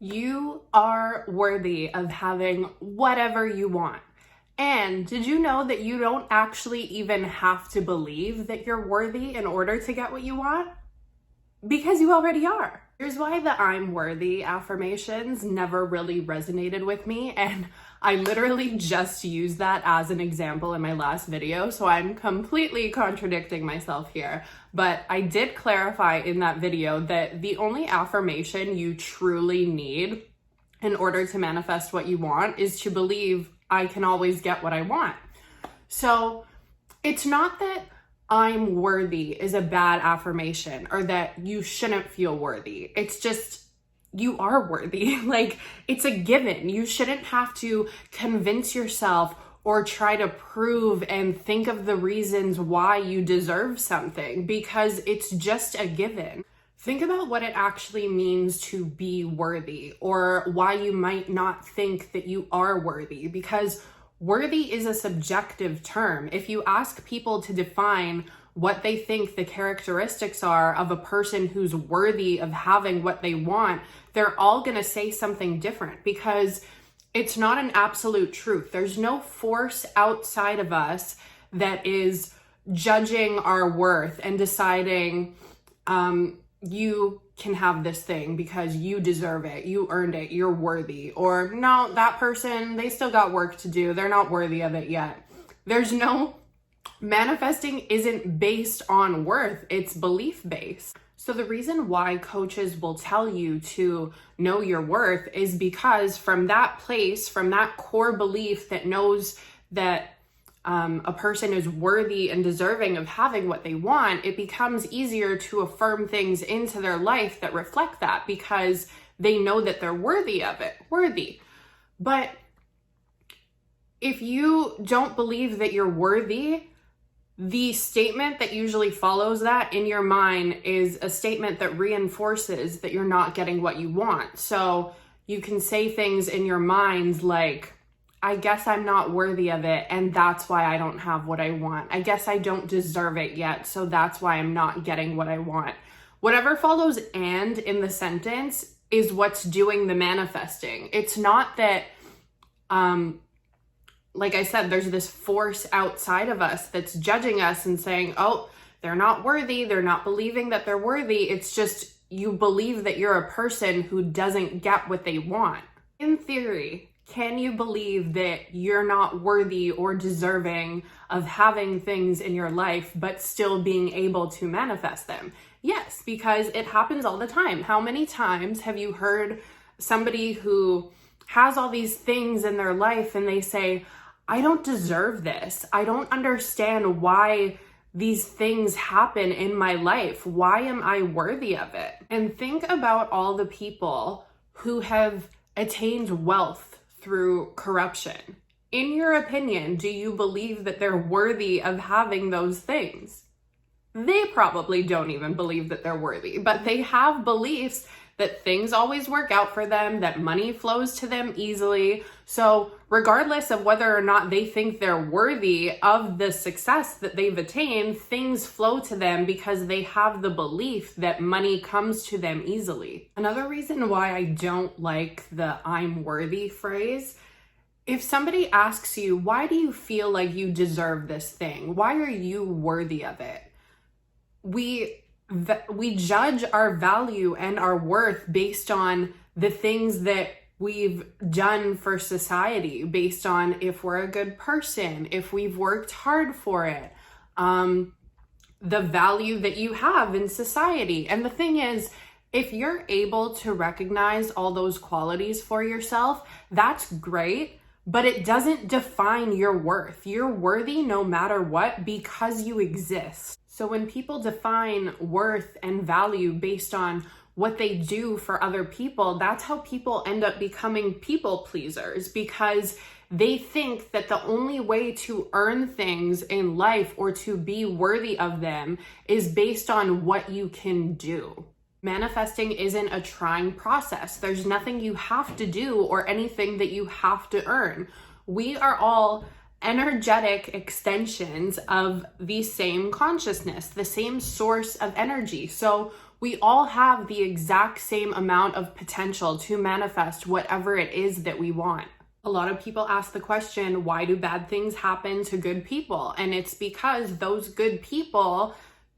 You are worthy of having whatever you want. And did you know that you don't actually even have to believe that you're worthy in order to get what you want? Because you already are. Here's why the I'm worthy affirmations never really resonated with me, and I literally just used that as an example in my last video, so I'm completely contradicting myself here. But I did clarify in that video that the only affirmation you truly need in order to manifest what you want is to believe I can always get what I want. So it's not that I'm worthy is a bad affirmation or that you shouldn't feel worthy. It's just you are worthy. Like, it's a given. You shouldn't have to convince yourself or try to prove and think of the reasons why you deserve something, because it's just a given. Think about what it actually means to be worthy, or why you might not think that you are worthy, because worthy is a subjective term. If you ask people to define what they think the characteristics are of a person who's worthy of having what they want, they're all going to say something different, because it's not an absolute truth. There's no force outside of us that is judging our worth and deciding, you can have this thing because you deserve it, you earned it, you're worthy. Or no, that person, they still got work to do, they're not worthy of it yet. There's no, manifesting isn't based on worth, it's belief based. So the reason why coaches will tell you to know your worth is because from that place, from that core belief that knows that a person is worthy and deserving of having what they want, it becomes easier to affirm things into their life that reflect that, because they know that they're worthy of it. Worthy. But if you don't believe that you're worthy, the statement that usually follows that in your mind is a statement that reinforces that you're not getting what you want. So you can say things in your mind like, I guess I'm not worthy of it, and that's why I don't have what I want. I guess I don't deserve it yet, so that's why I'm not getting what I want. Whatever follows "and" in the sentence is what's doing the manifesting. It's not that, like I said, there's this force outside of us that's judging us and saying, oh, they're not worthy, they're not believing that they're worthy. It's just you believe that you're a person who doesn't get what they want. In theory, can you believe that you're not worthy or deserving of having things in your life, but still being able to manifest them? Yes, because it happens all the time. How many times have you heard somebody who has all these things in their life and they say, I don't deserve this. I don't understand why these things happen in my life. Why am I worthy of it? And think about all the people who have attained wealth through corruption. In your opinion, do you believe that they're worthy of having those things? They probably don't even believe that they're worthy, but they have beliefs that things always work out for them, that money flows to them easily. So regardless of whether or not they think they're worthy of the success that they've attained, things flow to them because they have the belief that money comes to them easily. Another reason why I don't like the I'm worthy phrase, if somebody asks you, why do you feel like you deserve this thing? Why are you worthy of it? We judge our value and our worth based on the things that we've done for society, based on if we're a good person, if we've worked hard for it, the value that you have in society. And the thing is, if you're able to recognize all those qualities for yourself, that's great, but it doesn't define your worth. You're worthy no matter what because you exist. So when people define worth and value based on what they do for other people, that's how people end up becoming people pleasers, because they think that the only way to earn things in life or to be worthy of them is based on what you can do. Manifesting isn't a trying process. There's nothing you have to do or anything that you have to earn. We are all energetic extensions of the same consciousness, the same source of energy. So We all have the exact same amount of potential to manifest whatever it is that we want. A lot of people ask the question, why do bad things happen to good people? And it's because those good people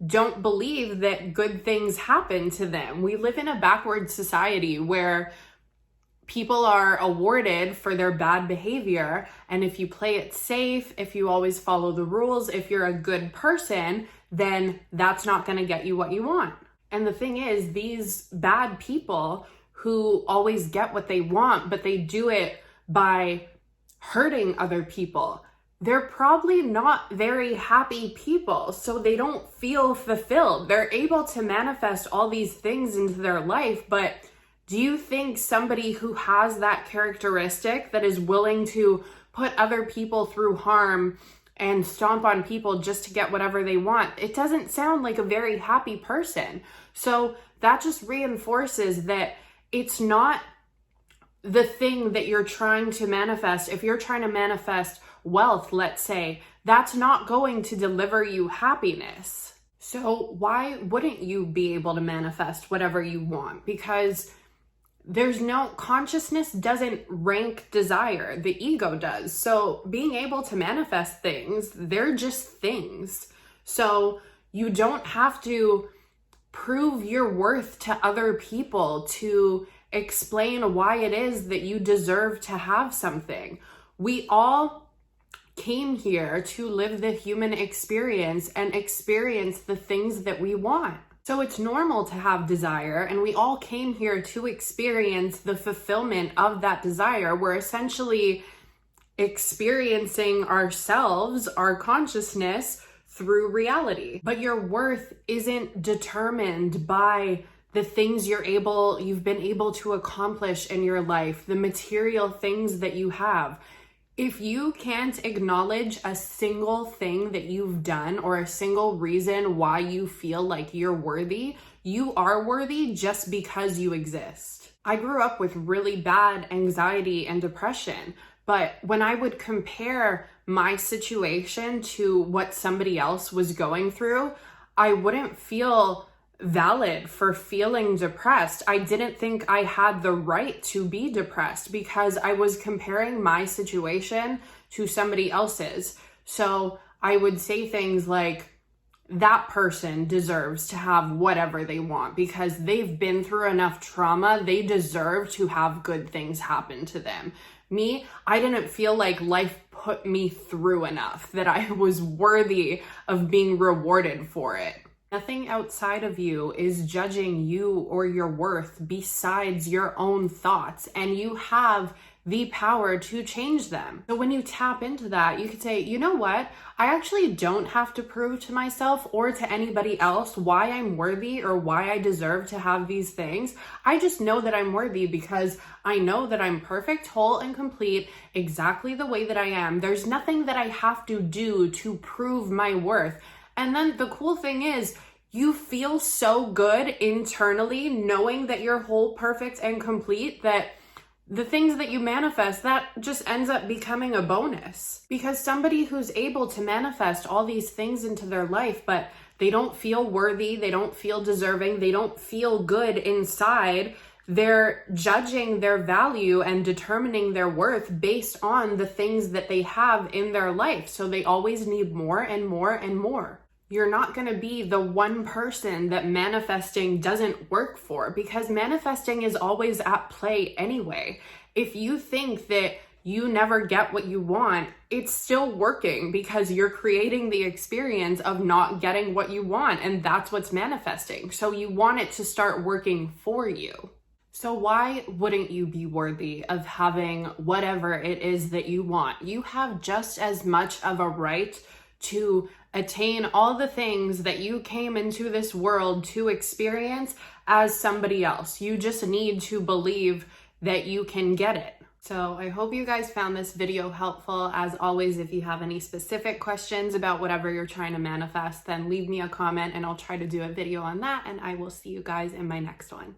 don't believe that good things happen to them. We live in a backward society where people are awarded for their bad behavior. And if you play it safe, if you always follow the rules, if you're a good person, then that's not going to get you what you want. And the thing is, these bad people who always get what they want, but they do it by hurting other people, they're probably not very happy people, so they don't feel fulfilled. They're able to manifest all these things into their life, but do you think somebody who has that characteristic, that is willing to put other people through harm and stomp on people just to get whatever they want, it doesn't sound like a very happy person. So that just reinforces that it's not the thing that you're trying to manifest. If you're trying to manifest wealth, let's say, that's not going to deliver you happiness. So why wouldn't you be able to manifest whatever you want? Because consciousness doesn't rank desire, the ego does. So being able to manifest things, they're just things. So you don't have to prove your worth to other people to explain why it is that you deserve to have something. We all came here to live the human experience and experience the things that we want. So it's normal to have desire, and we all came here to experience the fulfillment of that desire. We're essentially experiencing ourselves, our consciousness, through reality. But your worth isn't determined by the things you've been able to accomplish in your life, the material things that you have. If you can't acknowledge a single thing that you've done or a single reason why you feel like you're worthy, you are worthy just because you exist. I grew up with really bad anxiety and depression, but when I would compare my situation to what somebody else was going through, I wouldn't feel valid for feeling depressed. I didn't think I had the right to be depressed because I was comparing my situation to somebody else's. So I would say things like, that person deserves to have whatever they want because they've been through enough trauma. They deserve to have good things happen to them. Me, I didn't feel like life put me through enough, that I was worthy of being rewarded for it. Nothing outside of you is judging you or your worth besides your own thoughts, and you have the power to change them. So when you tap into that, you could say, you know what? I actually don't have to prove to myself or to anybody else why I'm worthy or why I deserve to have these things. I just know that I'm worthy because I know that I'm perfect, whole, and complete exactly the way that I am. There's nothing that I have to do to prove my worth. And then the cool thing is, you feel so good internally knowing that you're whole, perfect, and complete that the things that you manifest, that just ends up becoming a bonus. Because somebody who's able to manifest all these things into their life, but they don't feel worthy, they don't feel deserving, they don't feel good inside, they're judging their value and determining their worth based on the things that they have in their life. So they always need more and more and more. You're not going to be the one person that manifesting doesn't work for, because manifesting is always at play anyway. If you think that you never get what you want, it's still working because you're creating the experience of not getting what you want, and that's what's manifesting. So you want it to start working for you. So why wouldn't you be worthy of having whatever it is that you want? You have just as much of a right to attain all the things that you came into this world to experience as somebody else. You just need to believe that you can get it. So I hope you guys found this video helpful. As always, if you have any specific questions about whatever you're trying to manifest, then leave me a comment and I'll try to do a video on that, and I will see you guys in my next one.